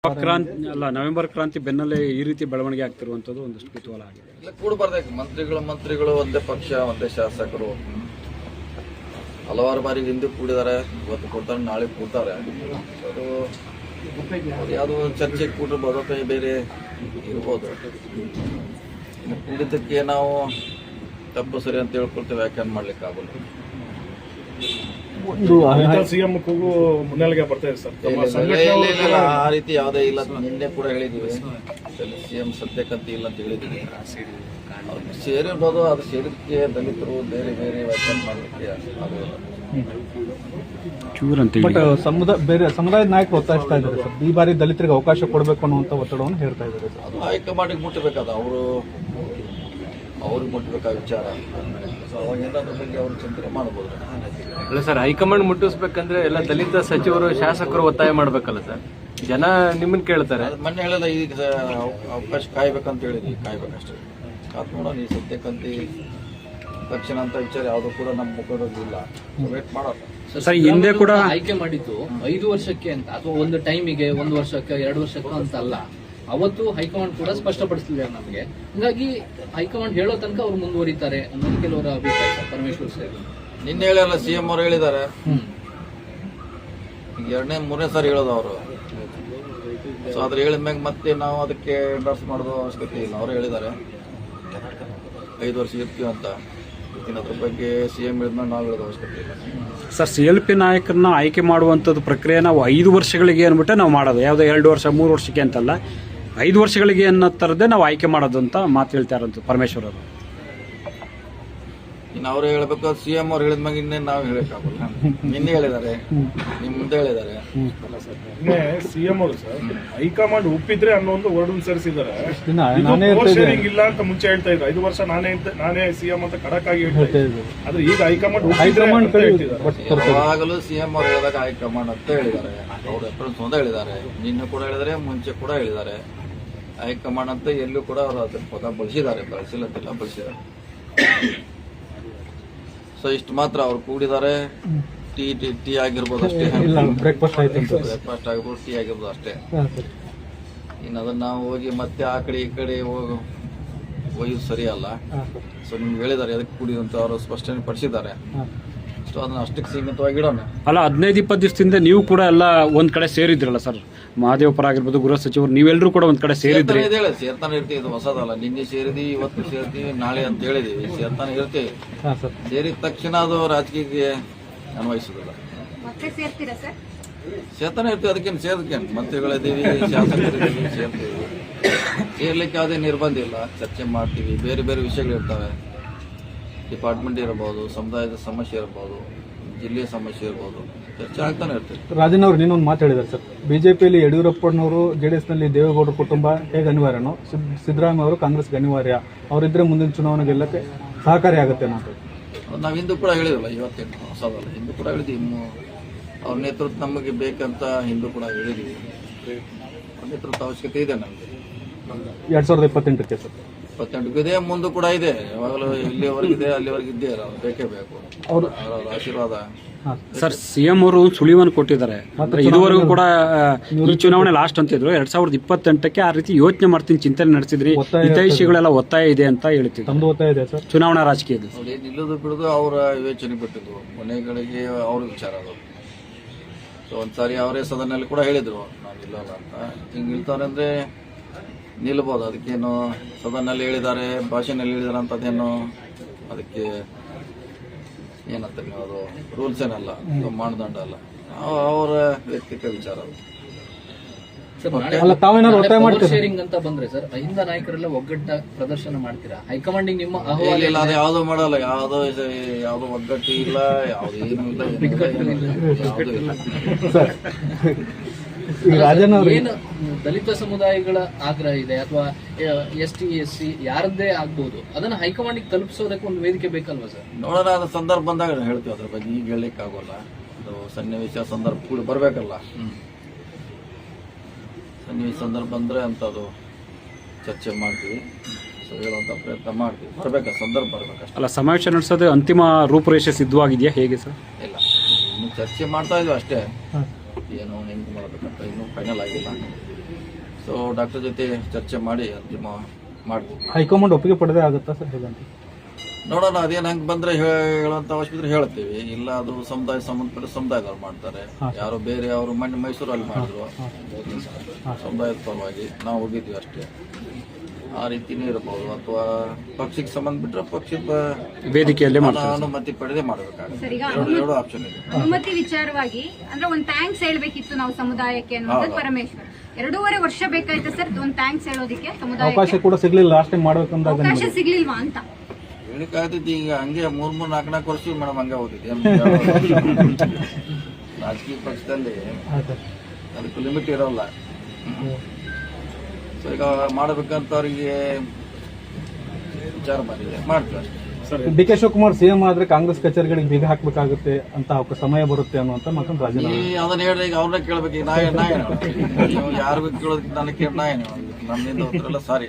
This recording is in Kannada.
ನವೆಂಬರ್ ಕ್ರಾಂತಿ ಬೆನ್ನಲ್ಲೇ ಈ ರೀತಿ ಬೆಳವಣಿಗೆ ಆಗ್ತಿರುವಂಥದ್ದು ಒಂದಷ್ಟು ಕುತೂಹಲ ಆಗಿದೆ. ಕೂಡಬಾರ್ದು. ಮಂತ್ರಿಗಳು ಒಂದೇ ಪಕ್ಷ, ಒಂದೇ ಶಾಸಕರು ಹಲವಾರು ಬಾರಿ ಹಿಂದೆ ಕೂಡಿದ್ದಾರೆ, ಇವತ್ತು ಕೂಡ್ತಾರೆ, ನಾಳೆ ಕೂಡ್ತಾರೆ. ಅದು ಯಾವುದೋ ಚರ್ಚೆ ಕೂಡಿರ್ಬೋದು ಅಥವಾ ಬೇರೆ ಇರ್ಬೋದು. ಕೂಡಿದ್ದಕ್ಕೆ ನಾವು ತಪ್ಪು ಸರಿ ಅಂತ ಹೇಳ್ಕೊಳ್ತೇವೆ, ವ್ಯಾಖ್ಯಾನ ಮಾಡ್ಲಿಕ್ಕೆ ಆಗೋಲ್ಲ. ಆ ರೀತಿ ಯಾವುದೇ ಇಲ್ಲ. ನಿನ್ನೆ ಕೂಡ ಹೇಳಿದೀವಿ, ಸಿಎಂ ಸದ್ಯಕ್ಕಂತ ಇಲ್ಲ ಅಂತ ಹೇಳಿದೀವಿ. ಸೇರಿರ್ಬೋದು, ಅದು ಸೇರಿದಕ್ಕೆ ದಲಿತರು ಬೇರೆ ಬೇರೆ ವ್ಯಾಖ್ಯಾನ ಮಾಡಲಿಕ್ಕೆ ಆಗೋಲ್ಲ. ಬೇರೆ ಸಮುದಾಯದ ನಾಯಕರು ಒತ್ತಾಯಿಸ್ತಾ ಇದ್ದಾರೆ ಸರ್, ಈ ಬಾರಿ ದಲಿತರಿಗೆ ಅವಕಾಶ ಕೊಡಬೇಕು ಅನ್ನುವಂಥ ಒತ್ತಡವನ್ನು ಹೇಳ್ತಾ ಇದ್ದಾರೆ. ಅದು ಹೈಕಮಾಂಡಿಗೆ ಮುಟ್ಟಬೇಕಾದ, ಅವ್ರಿಗೆ ಮುಟ್ಟಬೇಕಾದ ವಿಚಾರ. ಅವಾಗಿಂದ ಅದ್ರ ಬಗ್ಗೆ ಅವರು ಚಿಂತನೆ ಮಾಡಬಹುದು. ಅಲ್ಲ ಸರ್, ಹೈಕಮಾಂಡ್ ಮುಟ್ಟಿಸ್ಬೇಕಂದ್ರೆ ಎಲ್ಲ ದಲಿತ ಸಚಿವರು, ಶಾಸಕರು ಒತ್ತಾಯ ಮಾಡ್ಬೇಕಲ್ಲ ಸರ್. ಜನ ನಿಮ್ಮನ್ನ ಕೇಳ್ತಾರೆ. ಮೊನ್ನೆ ಹೇಳಿದ ಈಗ ಅವಕಾಶ ಕಾಯ್ಬೇಕಂತ ಹೇಳಿದ್ವಿ, ಕಾಯ್ಬೇಕಷ್ಟೇ. ಕಾತ್ ನೋಡೋಣ. ಈ ಸದ್ಯಕ್ಕಂತ ತಕ್ಷಣ ಅಂತ ವಿಚಾರ ಯಾವುದು ಕೂಡ ನಮ್ಮ ಮುಖದಲ್ಲಿಲ್ಲ. ವೇಟ್ ಮಾಡೋಣ. ಸರ್, ಹಿಂದೆ ಕೂಡ ಆಯ್ಕೆ ಮಾಡಿದ್ದು 5 ವರ್ಷಕ್ಕೆ ಅಂತ, ಅಥವಾ ಒಂದು ಟೈಮಿಗೆ 1 ವರ್ಷಕ್ಕೆ 2 ವರ್ಷಕ್ಕೆ ಅಂತ ಅಲ್ಲ. ಅವತ್ತು ಹೈಕಮಾಂಡ್ ಕೂಡ ಸ್ಪಷ್ಟಪಡಿಸಲಿಲ್ಲ ನಮಗೆ. ಹೀಗಾಗಿ ಹೈಕಮಾಂಡ್ ಹೇಳೋ ತನಕ ಅವ್ರು ಮುಂದುವರಿತಾರೆ ಅನ್ನೋದು ಕೆಲವರ ಅಭಿಪ್ರಾಯ. ಪರಮೇಶ್ವರ್ ಸರ್ ನಿನ್ನೆ ಹೇಳಿರಲ್ಲ, ಸಿಎಂ ಅವರು ಹೇಳಿದ್ದಾರೆ. 2ನೇ 3ನೇ ಸಾರಿ ಹೇಳೋದು ಅವರು. ಸೊ ಅದ್ರ ಹೇಳಿದ್ಮ್ಯಾಗ ಮತ್ತೆ ನಾವು ಅದಕ್ಕೆ ಎಂಡರ್ಸ್ ಮಾಡೋದು ಅವಶ್ಯಕತೆ ಇಲ್ಲ. ಅವರು ಹೇಳಿದ್ದಾರೆ 5 ವರ್ಷ ಇರ್ತೀವಿ ಅಂತ. ಅದ್ರ ಬಗ್ಗೆ ಸಿಎಂ ಹೇಳಿದ್ಮೇಲೆ ನಾವು ಹೇಳೋದು ಅವಶ್ಯಕತೆ ಇಲ್ಲ. ಸರ್, CLP ನಾಯಕರನ್ನ ಆಯ್ಕೆ ಮಾಡುವಂಥದ್ದು ಪ್ರಕ್ರಿಯೆ ನಾವು 5 ವರ್ಷಗಳಿಗೆ ಅಂದ್ಬಿಟ್ಟೆ ನಾವು ಮಾಡೋದು. ಯಾವುದೋ 2 ವರ್ಷ 3 ವರ್ಷಕ್ಕೆ ಅಂತಲ್ಲ, 5 ವರ್ಷಗಳಿಗೆ ಅನ್ನೋ ಥರದ್ದೇ ನಾವು ಆಯ್ಕೆ ಮಾಡೋದು ಅಂತ ಮಾತು ಹೇಳ್ತಾ ಇರೋದು ಪರಮೇಶ್ವರ್ ಅವರು. ಇನ್ನು ಅವ್ರು ಹೇಳ್ಬೇಕು, ಸಿಎಂ ಅವ್ರು ಹೇಳಿದ್ಮ್ಯಾಗ ಇನ್ನೇನು ನಾವು ಹೇಳಕ್ಕಾಗಲ್ಲ. ನಿನ್ನೆ ಹೇಳಿದ್ದಾರೆ, ನಿಮ್ ಮುಂದೆ ಹೇಳಿದ್ದಾರೆ. ಸಿಎಂ ಅವರು ಸರ್ ಹೈಕಮಾಂಡ್ ಒಪ್ಪಿದ್ರೆ ಅನ್ನೋ ಒಂದು ವರ್ಡ್ ಸೇರಿಸಿದ್ದಾರೆ. ಶೇರಿಂಗ್ ಇಲ್ಲ ಅಂತ ಮುಂಚೆ ಹೇಳ್ತಾ ಇದ್ರು. 5 ವರ್ಷ ನಾನೇ ಸಿಎಂ ಅಂತ ಖಡಕ್ ಆಗಿ ಹೇಳ್ತಾ ಇದ್ರು. ಆದ್ರೆ ಈಗ ಹೈಕಮಾಂಡ್ ಯಾವಾಗಲೂ ಸಿಎಂ ಅವ್ರು ಹೇಳಿದಾಗ ಹೈಕಮಾಂಡ್ ಅಂತ ಹೇಳಿದ್ದಾರೆ. ಅವ್ರು ಎಪ್ರಿಲ್ ಒಂದೇ ಹೇಳಿದ್ದಾರೆ, ನಿನ್ನೆ ಕೂಡ ಹೇಳಿದ್ದಾರೆ, ಮುಂಚೆ ಕೂಡ ಹೇಳಿದ್ದಾರೆ. ಹೈಕಮಾಂಡ್ ಅಂತ ಎಲ್ಲೂ ಕೂಡ ಅವರು ಅದ್ರ ಪದ ಬಳಸಿದ್ದಾರೆ, ಬಳಸಿಲ್ಲಂತಿಲ್ಲ, ಬಳಸಿದ್ದಾರೆ. ಸೊ ಇಷ್ಟು ಮಾತ್ರ ಅವ್ರು ಕೂಡಿದ್ದಾರೆ. ಟೀ ಆಗಿರ್ಬೋದು ಅಷ್ಟೇ, ಬ್ರೇಕ್ಫಾಸ್ಟ್ ಆಗಿರ್ಬೋದು, ಟೀ ಆಗಿರ್ಬೋದು ಅಷ್ಟೇ. ಇನ್ನು ಅದನ್ನ ನಾವು ಹೋಗಿ ಮತ್ತೆ ಆ ಕಡೆ ಈ ಕಡೆ ಒಯ್ಯೋದು ಸರಿ ಅಲ್ಲ. ಸೊ ನಿಮ್ಗೆ ಹೇಳಿದ್ದಾರೆ ಅದಕ್ಕೆ ಕೂಡಿದಂತ ಅವರು ಸ್ಪಷ್ಟನೆ ಪಡಿಸಿದ್ದಾರೆ. ಸೊ ಅದನ್ನ ಅಷ್ಟಕ್ಕೆ ಸೀಮಿತವಾಗಿ ಇಡೋಣ. ಅಲ್ಲ, 15-20 ದಿವಸದಿಂದ ನೀವು ಕೂಡ ಎಲ್ಲ ಒಂದ್ ಕಡೆ ಸೇರಿದ್ರಲ್ಲ ಸರ್, ಮಹದೇವಪುರ ಆಗಿರ್ಬೋದು, ಗೃಹ ಸಚಿವರು, ನೀವೆಲ್ಲರೂ ಕೂಡ ಒಂದ್ ಕಡೆ ಸೇರಿದ್ರಿ. ಸೇರ್ತಾನೆ ಇರ್ತೀವಿ, ಇದು ಹೊಸದಲ್ಲ. ನಿನ್ನೆ ಸೇರಿದೀವಿ, ಇವತ್ತು ಸೇರ್ತೀವಿ, ನಾಳೆ ಅಂತ ಹೇಳಿದೀವಿ. ಸೇರ್ತಾನೆ ಇರ್ತೀವಿ. ಸೇರಿದ ತಕ್ಷಣ ಅದು ರಾಜಕೀಯಕ್ಕೆ ಅನ್ವಯಿಸುದಿಲ್ಲ. ಸೇರ್ತಾನೆ ಇರ್ತೀವಿ. ಅದಕ್ಕೇನು ಸೇರ್ಕೇನು, ಮಂತ್ರಿಗಳಿದ್ದೀವಿ, ಶಾಸಕರಿದ್ದೀವಿ, ಸೇರ್ತೀವಿ. ಸೇರ್ಲಿಕ್ಕೆ ಯಾವುದೇ ನಿರ್ಬಂಧ ಇಲ್ಲ. ಚರ್ಚೆ ಮಾಡ್ತೀವಿ. ಬೇರೆ ಬೇರೆ ವಿಷಯಗಳಿರ್ತವೆ. ಡಿಪಾರ್ಟ್ಮೆಂಟ್ ಇರಬಹುದು, ಸಮುದಾಯದ ಸಮಸ್ಯೆ ಇರಬಹುದು, ಜಿಲ್ಲೆಯ ಸಮಸ್ಯೆ ಇರಬಹುದು, ಚರ್ಚೆ ಆಗ್ತಾನೆ ಇರ್ತದೆ. ರಾಜನ್ ಅವರು ನೀನೊಂದು ಮಾತು ಹೇಳಿದ್ದಾರೆ ಸರ್, ಬಿಜೆಪಿಯಲ್ಲಿ ಯಡಿಯೂರಪ್ಪನವರು, JDS ನಲ್ಲಿ ದೇವೇಗೌಡರ ಕುಟುಂಬ ಹೇಗೆ ಅನಿವಾರ್ಯನೋ, ಸಿದ್ದರಾಮಯ್ಯ ಅವರು ಕಾಂಗ್ರೆಸ್ಗೆ ಅನಿವಾರ್ಯ. ಅವರಿದ್ರೆ ಮುಂದಿನ ಚುನಾವಣೆ ಗೆಲ್ಲಕ್ಕೆ ಸಹಕಾರಿಯಾಗುತ್ತೆ ಅನ್ನೋದು ನಾವು ಹಿಂದೂ ಕೂಡ ಹೇಳಿರಲ್ಲ. ಇವತ್ತೇನು ಹೊಸದಲ್ಲ, ಹಿಂದೂ ಕೂಡ ಹೇಳಿದ್ವಿ. ಅವ್ರ ನೇತೃತ್ವ ನಮಗೆ ಬೇಕಂತ ಹಿಂದೂ ಕೂಡ ಹೇಳಿದ್ವಿ. ಅವ್ರ ನೇತೃತ್ವ ಅವಶ್ಯಕತೆ ಇದೆ ನಮಗೆ. 2028ಕ್ಕೆ ಸರ್ 28 ಇದೆ, ಮುಂದೆ ಕೂಡ ಇದೆ. ಯಾವಾಗಲೂ ಇಲ್ಲಿವರೆಗಿದೆ, ಅಲ್ಲಿವರೆಗಿದ್ದೇ ಬೇಕೇ ಬೇಕು. ಅವರ ಆಶೀರ್ವಾದ. ಸರ್, CM ಅವರು ಸುಳಿವನ್ನು ಕೊಟ್ಟಿದ್ದಾರೆ. ಇದುವರೆಗೂ ಕೂಡ ಈ ಚುನಾವಣೆ ಲಾಸ್ಟ್ ಅಂತಿದ್ರು. 2028ಕ್ಕೆ ಆ ರೀತಿ ಯೋಚನೆ ಮಾಡ್ತೀನಿ, ಚಿಂತನೆ ನಡೆಸಿದ್ರಿ, ಹಿತೈಷಿಗಳೆಲ್ಲ ಒತ್ತಾಯ ಇದೆ ಅಂತ ಹೇಳ್ತಿದ್ರು. ಚುನಾವಣಾ ರಾಜಕೀಯದಲ್ಲಿ ನಿಲ್ಲೋದು ಬಿಡೋದು ಅವರ ಯೋಚನೆ ಬಿಟ್ಟಿದ್ದು. ಕೊನೆಗಳಿಗೆ ಅವ್ರ ವಿಚಾರ ಅದು. ಸೊ ಒಂದ್ಸಾರಿ ಅವರೇ ಸದನಲ್ಲಿ ಕೂಡ ಹೇಳಿದ್ರು ನಾವು ನಿಲ್ಲಲ್ಲ ಅಂತ. ಹಿಂಗೆ ನಿಲ್ತಾರೆ ಅಂದ್ರೆ ನಿಲ್ಬೋದು. ಅದಕ್ಕೇನು ಸದನಲ್ಲಿ ಹೇಳಿದ್ದಾರೆ, ಭಾಷೆನಲ್ಲಿ ಹೇಳಿದಾರೆ ಅಂತದೇನು ಅದಕ್ಕೆ ಏನಂತ ಅದು ರೂಲ್ಸ್ ಏನಲ್ಲ, ಮಾನದಂಡ ಅಲ್ಲ. ಅವರ ವ್ಯಕ್ತಿತ್ವ ವಿಚಾರ ಅದು. ಶೇರಿಂಗ್ ಅಂತ ಬಂದ್ರೆ ಸರ್, ಅಹಿಂದ ನಾಯಕರೆಲ್ಲ ಒಗ್ಗಟ್ಟ ಪ್ರದರ್ಶನ ಮಾಡ್ತೀರಾ? ಹೈಕಮಾಂಡಿಂಗ್ ನಿಮ್ಮ ಇಲ್ಲ, ಅದು ಯಾವ್ದು ಮಾಡಲ್ಲ. ಯಾವ್ದು ಒಗ್ಗಟ್ಟು ಇಲ್ಲ, ಯಾವ್ದು ಏನು ಇಲ್ಲ. ಏನು ದಲಿತ ಸಮುದಾಯಗಳ ಆಗ್ರಹ ಇದೆ, ಅಥವಾ ST SC ಯಾರದ್ದೇ ಆಗ್ಬಹುದು, ಅದನ್ನ ಹೈಕಮಾಂಡಿಗೆ ತಲುಪಿಸೋದಕ್ಕೆ ಒಂದು ವೇದಿಕೆ ಬೇಕಲ್ವಾ ಸರ್? ನೋಡೋಣ, ಅದು ಸಂದರ್ಭ ಬಂದಾಗ ಹೇಳ್ತೀವಿ. ಅದ್ರ ಬಗ್ಗೆ ಈಗ ಹೇಳಲಿಕ್ಕೆ ಆಗೋಲ್ಲ. ಅದು ಸನ್ನಿವೇಶ ಸಂದರ್ಭ ಕೂಡ ಬರ್ಬೇಕಲ್ಲ. ಸನ್ನಿವೇಶ ಸಂದರ್ಭ ಬಂದ್ರೆ ಅಂತದ್ದು ಚರ್ಚೆ ಮಾಡ್ತೀವಿ. ಸೊ ಹೇಳುವಂತ ಪ್ರಯತ್ನ ಮಾಡ್ತೀವಿ. ಬರ್ಬೇಕ ಸಂದರ್ಭ ಬರ್ಬೇಕಷ್ಟೇ. ಅಲ್ಲ, ಸಮಾವೇಶ ನಡೆಸೋದು ಅಂತಿಮ ರೂಪುರೇಷೆ ಸಿದ್ಧವಾಗಿದೆಯಾ ಹೇಗೆ ಸರ್? ಇಲ್ಲ, ಚರ್ಚೆ ಮಾಡ್ತಾ ಇದ್ವಿ ಅಷ್ಟೇ. ಏನು ಹೆಂಗೆ ಮಾಡಬೇಕಂತ ಇನ್ನೂ ಫೈನಲ್ ಆಗಿಲ್ಲ. ಸೊ ಡಾಕ್ಟರ್ ಜೊತೆ ಚರ್ಚೆ ಮಾಡಿ ಅಂತಿಮ ಮಾಡ್ತೀವಿ. ಹೈಕಮಾಂಡ್ ಒಪ್ಪಿಗೆ ಪಡೆದೇ ಆಗುತ್ತಾ ಸರ್ ಹೇಗಂತ ನೋಡೋಣ, ಅದೇನು ಹಂಗೆ ಬಂದ್ರೆ ಹೇಳುವಂತ ಅವಶ್ಯಕತೆ ಹೇಳ್ತೀವಿ. ಇಲ್ಲ ಅದು ಸಮುದಾಯ ಸಂಬಂಧಪಟ್ಟ ಸಮುದಾಯದವ್ರು ಮಾಡ್ತಾರೆ, ಯಾರು ಬೇರೆ ಅವರು ಮೈಸೂರಲ್ಲಿ ಮಾಡಿದ್ರು ಸಮುದಾಯದ ಪರವಾಗಿ ನಾವು ಹೋಗಿದ್ವಿ ಅಷ್ಟೇ. ಆ ರೀತಿನೇ ಇರಬಹುದು, ಅಥವಾ ಪಕ್ಷಕ್ಕೆ ಸಂಬಂಧ ಬಿಟ್ಟರೆ ಪಕ್ಷದ ವೇದಿಕೆಯಲ್ಲೇ ಅನುಮತಿ ಪಡೆದೇ ಮಾಡಬೇಕಾಗುತ್ತೆ. ಎರಡು ಆಪ್ಷನ್ ಇದೆ. ಅನುಮತಿ ವಿಚಾರವಾಗಿ ಅಂದ್ರೆ ಒಂದ್ ಥ್ಯಾಂಕ್ಸ್ ಹೇಳ್ಬೇಕಿತ್ತು ನಾವು ಸಮುದಾಯಕ್ಕೆ ಅನ್ನೋದು ಪರಮೇಶ್ವರ್. 2.5 ವರ್ಷ ಬೇಕಾಯ್ತು ಸರ್ ಒಂದ್ ಥ್ಯಾಂಕ್ಸ್ ಹೇಳೋದಕ್ಕೆ ಸಮುದಾಯ. ಅವಕಾಶ ಕೂಡ ಸಿಗ್ಲಿಲ್ಲ ಲಾಸ್ಟ್ ಟೈಮ್ ಮಾಡ್ಬೇಕಂದಾಗ. ಅವಕಾಶ ಸಿಗ್ಲಿಲ್ವಾ ಅಂತ ಹೇಳಿಕಾಗ್ತೈತಿ. ಈಗ ಹಂಗೆ 3-4 ವರ್ಷ ಮೇಡಮ್ ಹಂಗೆ ಹೋಗ್ತೈತಿ. ರಾಜಕೀಯ ಪಕ್ಷದಲ್ಲಿ ಅದಕ್ಕೆ ಲಿಮಿಟ್ ಇರೋಲ್ಲ. ಸೊ ಈಗ ಮಾಡಬೇಕಂತ ಅವರಿಗೆ ವಿಚಾರ ಮಾಡಿದೆ, ಮಾಡ್ತೀವಿ ಅಷ್ಟೇ. ಡಿ ಕೆ ಶಿವಕುಮಾರ್ ಸಿಎಂ ಆದ್ರೆ ಕಾಂಗ್ರೆಸ್ ಕಚೇರಿಗಳಿಗೆ ಬೀಗ ಹಾಕ್ಬೇಕಾಗುತ್ತೆ ಅಂತ ಸಮಯ ಬರುತ್ತೆ ಅನ್ನುವಂತ ಮಾತನ್ನು ರಾಜೀನಾಮೆ. ಅದನ್ನ ಹೇಳ್ರಿ, ಈಗ ಅವ್ರನ್ನ ಕೇಳ್ಬೇಕು. ಈಗ ನೀವು ಯಾರಿಗೂ ಕೇಳೋದಕ್ಕೆ ನನಗೆ ನಮ್ಮಿಂದ ಉತ್ತರ ಇಲ್ಲ. ಸಾರಿ.